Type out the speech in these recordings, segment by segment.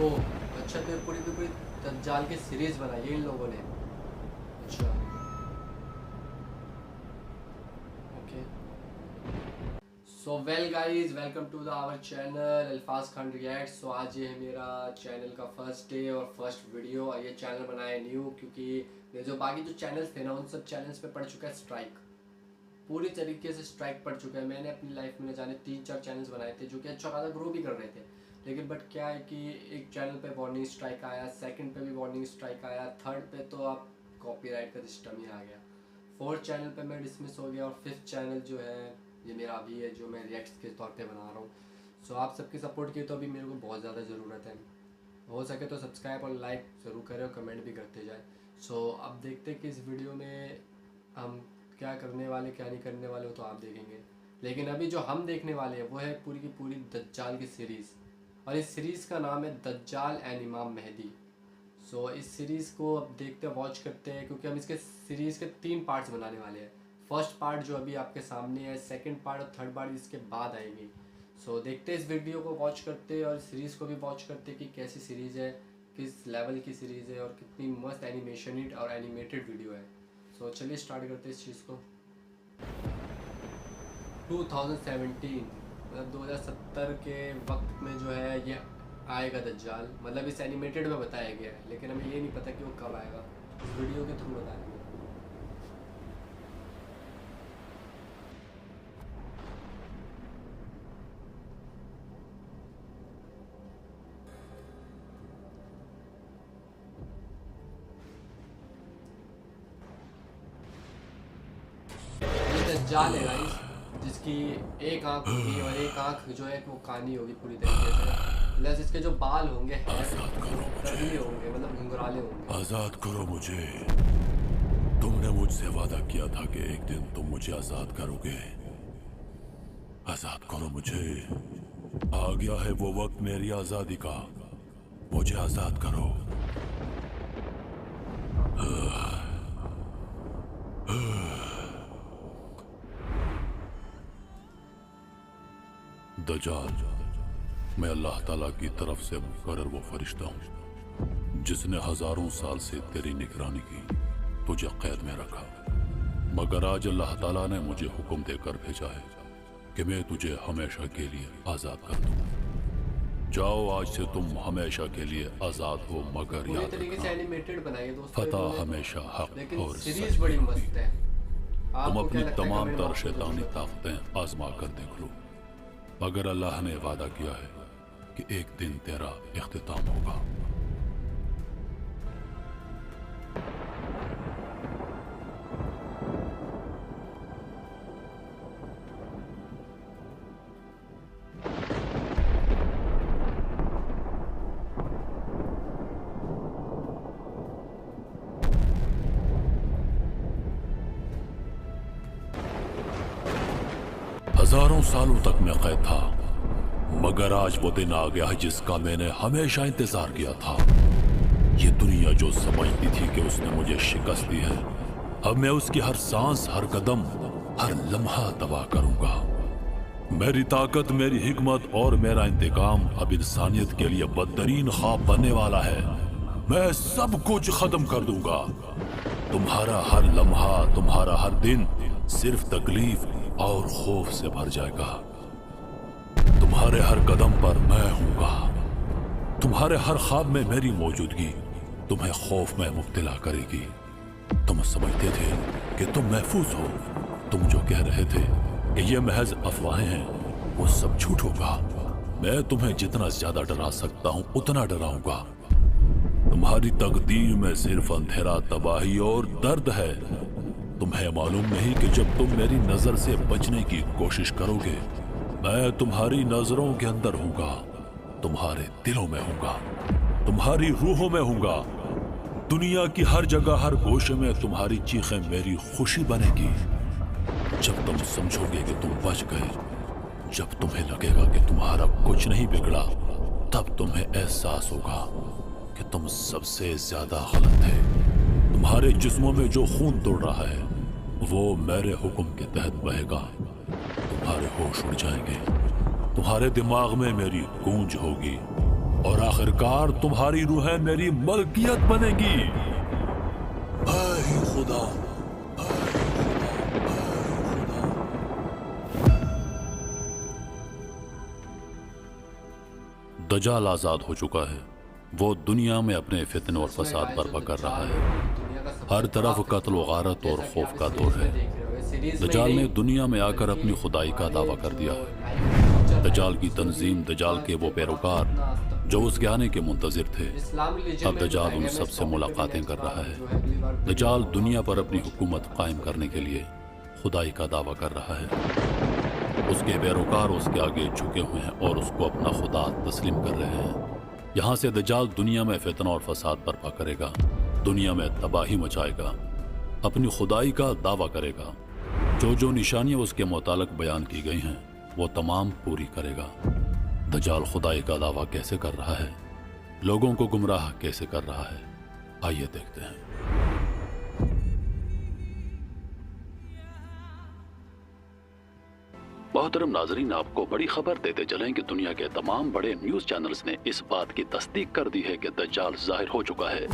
ओह अच्छा, तो पूरी दज्जाल की सीरीज बनाई है इन लोगों ने। अच्छा okay. So well guys, welcome to the our channel Alfaz Khan react. सो आज ये है मेरा चैनल का फर्स्ट डे और फर्स्ट वीडियो। और ये चैनल बनाया न्यू क्योंकि मेरे जो बाकी जो चैनल्स थे ना, उन सब चैनल्स पे पड़ चुका है स्ट्राइक। पूरी तरीके से स्ट्राइक पड़ चुका है। मैंने अपनी लाइफ में न जाने 3-4 चैनल्स बनाए थे जो कि अच्छा खासा ग्रो भी कर रहे थे, लेकिन बट क्या है कि एक चैनल पे वार्निंग स्ट्राइक आया, सेकंड पे भी वार्निंग स्ट्राइक आया, थर्ड पे तो आप कॉपीराइट का सिस्टम ही आ गया, फोर्थ चैनल पे मैं डिसमिस हो गया और फिफ्थ चैनल जो है ये मेरा अभी है, जो मैं रिएक्ट्स के तौर पे बना रहा हूँ। सो आप सबकी सपोर्ट की तो अभी मेरे को बहुत ज़्यादा ज़रूरत है। हो सके तो सब्सक्राइब और लाइक ज़रूर करें और कमेंट भी करते जाए। सो अब देखते हैं कि इस वीडियो में हम क्या करने वाले क्या नहीं करने वाले हो तो आप देखेंगे। लेकिन अभी जो हम देखने वाले हैं वो है पूरी की पूरी दज्जाल की सीरीज़, और इस सीरीज़ का नाम है दज्जाल एंड इमाम मेहदी। सो इस सीरीज़ को अब देखते वॉच करते हैं, क्योंकि हम इसके सीरीज़ के 3 पार्ट्स बनाने वाले हैं। फर्स्ट पार्ट जो अभी आपके सामने है, सेकंड पार्ट और थर्ड पार्ट इसके बाद आएंगे। सो देखते हैं, इस वीडियो को वॉच करते और सीरीज़ को भी वॉच करते कि कैसी सीरीज़ है, किस लेवल की सीरीज़ है और कितनी मस्त एनिमेशन और एनिमेटेड वीडियो है। सो चलिए स्टार्ट करते हैं इस चीज़ को। 2017 मतलब 2070 के वक्त में जो है ये आएगा दज्जाल। मतलब इस एनिमेटेड में बताया गया है, लेकिन हमें ये नहीं पता कि वो कब आएगा। इस वीडियो के थ्रू बताएंगे। ये दज्जाल है गाइस, जिसकी एक आंख होगी और एक आंख जो है वो कानी होगी पूरी तरीके से। प्लस इसके जो बाल होंगे कर्ली होंगे, मतलब घुंघराले होंगे। आजाद करो मुझे। तुमने मुझसे वादा किया था कि एक दिन तुम मुझे आजाद करोगे। आजाद करो मुझे। आ गया है वो वक्त मेरी आजादी का। मुझे आजाद करो। दज्जाल, मैं अल्लाह ताला की तरफ से मुकर्रर वो फरिश्ता हूँ जिसने हजारों साल से तेरी निगरानी की, तुझे कैद में रखा। मगर आज अल्लाह ताला ने मुझे हुक्म देकर भेजा है कि मैं तुझे हमेशा के लिए आजाद कर दूं। जाओ, आज से तुम हमेशा के लिए आजाद हो। मगर याद तरीके से एनिमेटेड बनाई है दोस्तों। फतह हमेशा हक और सीरीज बड़ी मस्त है। तुम अपनी तमाम तर शैतानी ताकतें आजमा कर देख लो, मगर अल्लाह ने वादा किया है कि एक दिन तेरा इख्तिताम होगा। हजारों सालों तक मैं कैद था, मगर आज वो दिन आ गया है जिसका मैंने हमेशा इंतजार किया था। ये दुनिया जो समझती थी कि उसने मुझे शिकस्त दी है, अब मैं उसकी हर सांस, हर कदम, हर लम्हा तबाह करूंगा। मेरी ताकत, मेरी हिकमत और मेरा इंतकाम अब इंसानियत के लिए बदतरीन ख्वाब बनने वाला है। मैं सब कुछ खत्म कर दूंगा। तुम्हारा हर लम्हा, तुम्हारा हर दिन सिर्फ तकलीफ और खौफ से भर जाएगा। तुम्हारे हर कदम पर मैं हूंगा। तुम्हारे हर ख्वाब में मेरी मौजूदगी तुम्हें खौफ में मुब्तला करेगी। तुम समझते थे कि तुम महफूज हो। तुम जो कह रहे थे कि ये महज अफवाहें हैं, वो सब झूठ होगा। मैं तुम्हें जितना ज्यादा डरा सकता हूं उतना डराऊंगा। तुम्हारी तकदीर में सिर्फ अंधेरा, तबाही और दर्द है। तुम्हें मालूम नहीं कि जब तुम मेरी नजर से बचने की कोशिश करोगे, मैं तुम्हारी नजरों के अंदर हूंगा, तुम्हारे दिलों में हूंगा, तुम्हारी रूहों में हूंगा। दुनिया की हर जगह, हर गोशे में तुम्हारी चीखें मेरी खुशी बनेगी। जब तुम समझोगे कि तुम बच गए, जब तुम्हें लगेगा कि तुम्हारा कुछ नहीं बिगड़ा, तब तुम्हें एहसास होगा कि तुम सबसे ज्यादा गलत थे। तुम्हारे जिस्मों में जो खून दौड़ रहा है वो मेरे हुक्म के तहत बहेगा। तुम्हारे होश उड़ जाएंगे। तुम्हारे दिमाग में मेरी गूंज होगी और आखिरकार तुम्हारी रूहें मेरी मलकियत बनेगी। ऐ खुदा, दजाल आजाद हो चुका है। वो दुनिया में अपने फितने और फसाद बर्पा कर रहा है। हर तरफ कत्ल गारत और खौफ का दौर है। दजाल ने दुनिया में आकर अपनी खुदाई का दावा कर दिया है। दजाल की तंजीम, दजाल के वो पैरोकार जो उसके आने के मुंतजिर थे, अब दजाल उन सबसे मुलाकातें कर रहा है। दजाल दुनिया पर अपनी हुकूमत कायम करने के लिए खुदाई का दावा कर रहा है। उसके पैरोकार उसके आगे झुके हुए हैं और उसको अपना खुदा तस्लीम कर रहे हैं। यहाँ से दजाल दुनिया में फितना और फसाद बर्पा करेगा, दुनिया में तबाही मचाएगा, अपनी खुदाई का दावा करेगा। जो जो निशानियां उसके मुतालिक बयान की गई हैं वो तमाम पूरी करेगा। दजाल खुदाई का दावा कैसे कर रहा है, लोगों को गुमराह कैसे कर रहा है, आइए देखते हैं। मोहतरम नाजरीन, आपको बड़ी खबर देते चलें कि दुनिया के तमाम बड़े न्यूज चैनल्स ने इस बात की तस्दीक कर दी है कि दज्जाल जाहिर हो चुका है।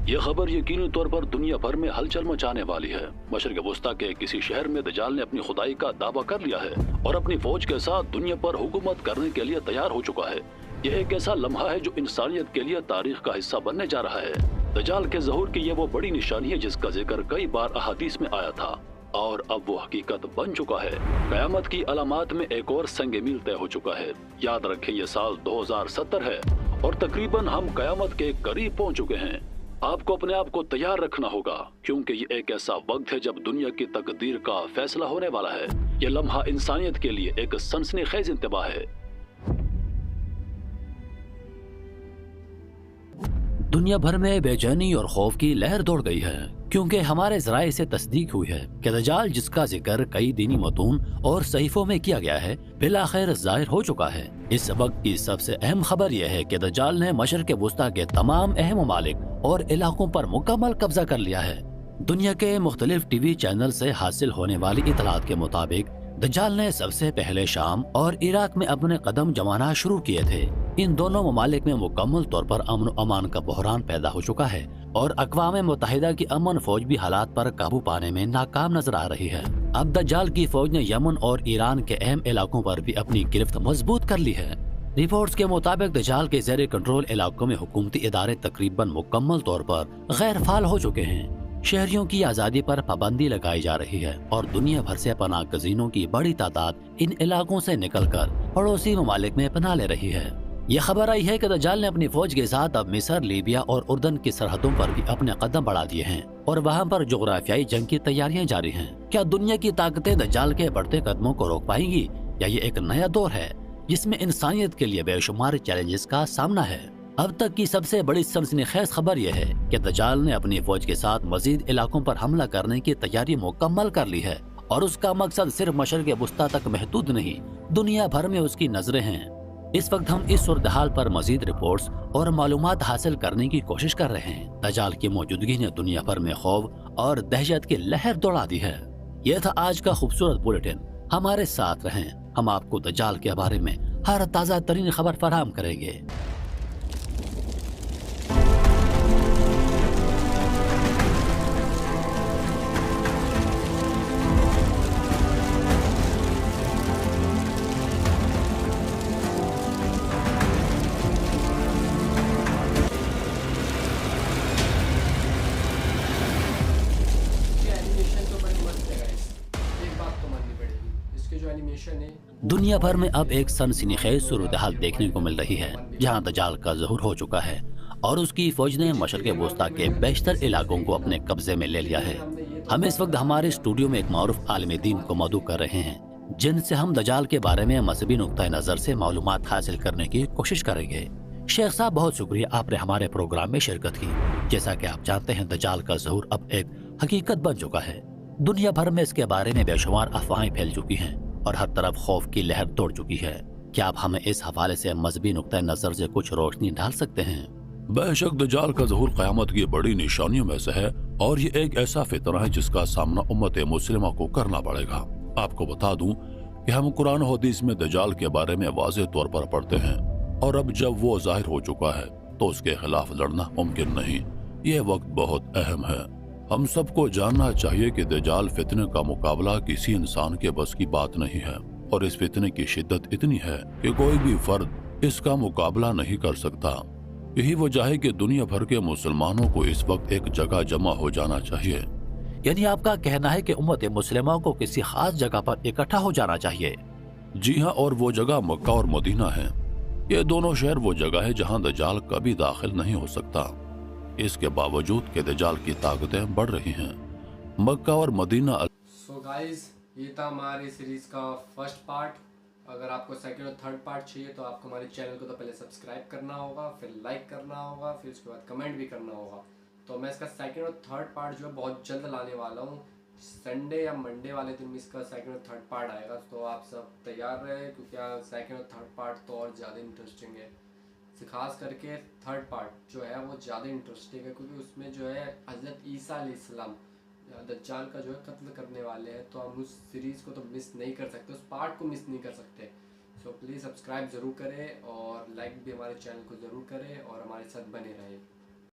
यह खबर यकीनी तौर पर दुनिया भर में हलचल मचाने वाली है। मशरिक वस्ता के किसी शहर में दज्जाल ने अपनी खुदाई का दावा कर लिया है और अपनी फौज के साथ दुनिया पर हुकूमत करने के लिए तैयार हो चुका है। यह एक ऐसा लम्हा है जो इंसानियत के लिए तारीख का हिस्सा बनने जा रहा है। दज्जाल के ज़हूर की यह वो बड़ी निशानी है जिसका जिक्र कई बार अहादीस में आया था और अब वो हकीकत बन चुका है। कयामत की अलामात में एक और संग मील तय हो चुका है। याद रखें, ये साल 2070 है और तकरीबन हम कयामत के करीब पहुंच चुके हैं। आपको अपने आप को तैयार रखना होगा क्योंकि ये एक ऐसा वक्त है जब दुनिया की तकदीर का फैसला होने वाला है। ये लम्हा इंसानियत के लिए एक सनसनीखेज इंतबाह है। दुनिया भर में बेचैनी और खौफ की लहर दौड़ गई है क्योंकि हमारे जराये से तस्दीक हुई है कि दज्जाल, जिसका जिक्र कई दीनी मतून और सहीफों में किया गया है, बिलाखिर जाहिर हो चुका है। इस वक्त की सबसे अहम खबर यह है कि दज्जाल ने मशरिक वस्ता के तमाम अहम ममालिक और इलाकों पर मुकम्मल कब्जा कर लिया है। दुनिया के मुख्तलिफ टीवी चैनल से हासिल होने वाली इतलात के मुताबिक दज्जाल ने सबसे पहले शाम और इराक में अपने कदम जमाना शुरू किए थे। इन दोनों ममालिक में मुकम्मल तौर पर अमन अमान का बहरान पैदा हो चुका है और अक़वाम मुत्तहिदा की अमन फौज भी हालात पर काबू पाने में नाकाम नजर आ रही है। अब दज्जाल की फौज ने यमन और ईरान के अहम इलाकों पर भी अपनी गिरफ्त मजबूत कर ली है। रिपोर्ट्स के मुताबिक दज्जाल के ज़ेरे कंट्रोल इलाकों में हुकूमती इदारे तकरीबन मुकम्मल तौर पर गैर फाल हो चुके हैं। शहरियों की आज़ादी पर पाबंदी लगाई जा रही है और दुनिया भर से पनाह गज़ीनों की बड़ी तादाद इन इलाकों से निकलकर पड़ोसी ममालिक में पनाह ले रही है। यह खबर आई है कि दज्जाल ने अपनी फौज के साथ अब मिस्र, लीबिया और उर्दन की सरहदों पर भी अपने कदम बढ़ा दिए हैं और वहां पर जोग्राफियाई जंग की तैयारियां जारी हैं। क्या दुनिया की ताकतें दज्जाल के बढ़ते कदमों को रोक पाएंगी या ये एक नया दौर है जिसमें इंसानियत के लिए बेशुमार चैलेंजेस का सामना है? अब तक की सबसे बड़ी सनसनीखेज खबर यह है कि दज्जाल ने अपनी फौज के साथ मजीद इलाकों पर हमला करने की तैयारी मुकम्मल कर ली है और उसका मकसद सिर्फ मशरिक वस्ता तक महदूद नहीं, दुनिया भर में उसकी नजरें हैं। इस वक्त हम इस सूरत हाल पर मजीद रिपोर्ट्स और मालूमात हासिल करने की कोशिश कर रहे हैं। दज्जाल की मौजूदगी ने दुनिया भर में खौफ और दहशत की लहर दौड़ा दी है। यह था आज का खूबसूरत बुलेटिन। हमारे साथ रहें, हम आपको दज्जाल के बारे में हर ताज़ा तरीन खबर फराहम करेंगे। दुनिया भर में अब एक सनसनीखेज सूरत हाल देखने को मिल रही है जहां दज्जाल का ज़हूर हो चुका है और उसकी फौज ने मशरिक़ वस्ता के बेशतर इलाकों को अपने कब्जे में ले लिया है। हम इस वक्त हमारे स्टूडियो में एक मारूफ आलिम दीन को मदऊ कर रहे हैं जिनसे हम दज्जाल के बारे में मजहबी नुक्ता नज़र से मालूमात हासिल करने की कोशिश करेंगे। शेख साहब, बहुत शुक्रिया, आपने हमारे प्रोग्राम में शिरकत की। जैसा कि आप जानते हैं, दज्जाल का ज़हूर अब एक हकीकत बन चुका है। दुनिया भर में इसके बारे में बेशुमार अफवाहें फैल चुकी हैं और हर तरफ खौफ की लहर दौड़ चुकी है। क्या आप हमें इस हवाले से मजहबी नुक्ता नजर से कुछ रोशनी डाल सकते हैं? बेशक दज्जाल का ज़हूर क़यामत की बड़ी निशानियों में से है और ये एक ऐसा फितना है जिसका सामना उम्मत मुस्लिमा को करना पड़ेगा। आपको बता दूं कि हम कुरान और हदीस में दज्जाल के बारे में वाज़ेह तौर पर पढ़ते हैं और अब जब वो जाहिर हो चुका है तो उसके खिलाफ लड़ना मुमकिन नहीं। ये वक्त बहुत अहम है। हम सबको जानना चाहिए कि दज्जाल फितने का मुकाबला किसी इंसान के बस की बात नहीं है, और इस फितने की शिद्दत इतनी है कि कोई भी फर्द इसका मुकाबला नहीं कर सकता। यही वजह है कि दुनिया भर के मुसलमानों को इस वक्त एक जगह जमा हो जाना चाहिए। यानी आपका कहना है कि उम्मत मुस्लिमा को किसी खास जगह पर इकट्ठा हो जाना चाहिए? जी हाँ, और वो जगह मक्का और मदीना है। ये दोनों शहर वो जगह है जहाँ दज्जाल कभी दाखिल नहीं हो सकता। इसके बावजूद कि दज्जाल की ताकतें बढ़ रही हैं, मक्का और मदीना। सो गाइज, ये था हमारी सीरीज का फर्स्ट पार्ट। अगर आपको सेकंड और थर्ड पार्ट चाहिए तो आपको हमारे चैनल को तो पहले सब्सक्राइब करना होगा, फिर लाइक करना होगा, फिर उसके बाद कमेंट भी करना होगा। तो मैं इसका सेकंड और थर्ड पार्ट जो है बहुत जल्द लाने वाला हूँ। संडे या मंडे वाले दिन में इसका सेकंड और थर्ड पार्ट आएगा। तो आप सब तैयार रहे, क्योंकि सेकंड और थर्ड पार्ट तो और ज़्यादा इंटरेस्टिंग है। खास करके थर्ड पार्ट जो है वो ज़्यादा इंटरेस्टिंग है, क्योंकि उसमें जो है हज़रत ईसा अलैहिस्सलाम दज्जाल का जो है कत्ल करने वाले हैं। तो हम उस सीरीज़ को तो मिस नहीं कर सकते, उस पार्ट को मिस नहीं कर सकते। सो प्लीज़ सब्सक्राइब ज़रूर करें और लाइक भी हमारे चैनल को ज़रूर करें और हमारे साथ बने रहें।